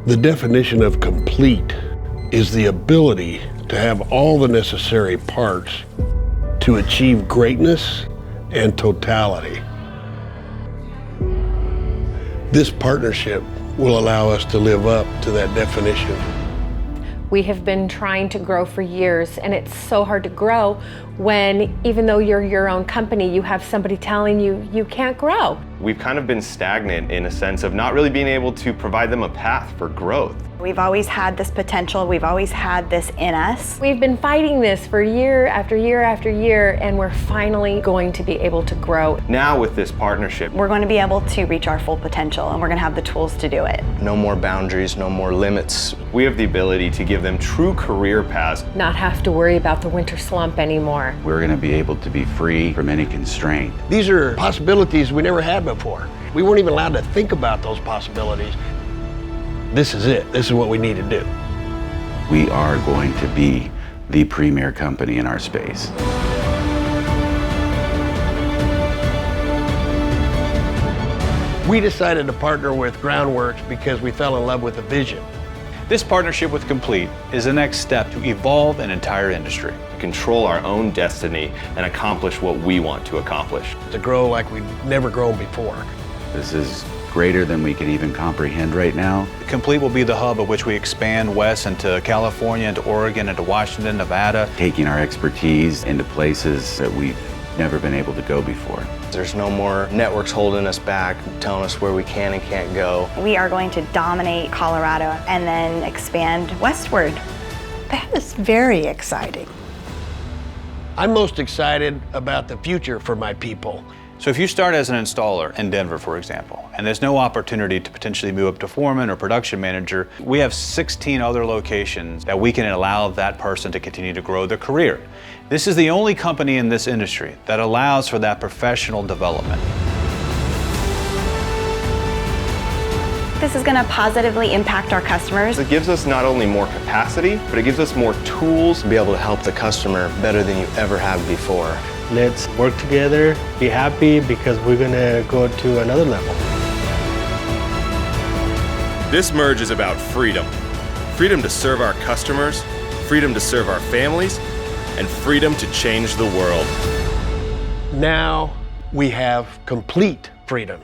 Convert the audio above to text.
The definition of complete is the ability to have all the necessary parts to achieve greatness and totality. This partnership will allow us to live up to that definition. We have been trying to grow for years, and it's so hard to grow when, even though you're your own company, you have somebody telling you you can't grow. We've kind of been stagnant in a sense of not really being able to provide them a path for growth. We've always had this potential, we've always had this in us. We've been fighting this for year after year after year, and we're finally going to be able to grow. Now with this partnership, We're going to be able to reach our full potential, and we're going to have the tools to do it. no more boundaries, no more limits. We have the ability to give them true career paths. Not have to worry about the winter slump anymore. We're going to be able to be free from any constraint. These are possibilities we never had before. We weren't even allowed to think about those possibilities. This is it. This is what we need to do. We are going to be the premier company in our space. We decided to partner with Groundworks because we fell in love with the vision. This partnership with Complete is the next step to evolve an entire industry. To control our own destiny and accomplish what we want to accomplish. To grow like we've never grown before. This is greater than we can even comprehend right now. Complete will be the hub at which we expand west into California, into Oregon, into Washington, Nevada. Taking our expertise into places that we've never been able to go before. There's no more networks holding us back, telling us where we can and can't go. We are going to dominate Colorado and then expand westward. That is very exciting. I'm most excited about the future for my people. So if you start as an installer in Denver, for example, and there's no opportunity to potentially move up to foreman or production manager, we have 16 other locations that we can allow that person to continue to grow their career. This is the only company in this industry that allows for that professional development. This is going to positively impact our customers. It gives us not only more capacity, but it gives us more tools to be able to help the customer better than you ever have before. Let's work together, be happy, because we're gonna go to another level. This merge is about freedom. Freedom to serve our customers, freedom to serve our families, and freedom to change the world. Now we have complete freedom.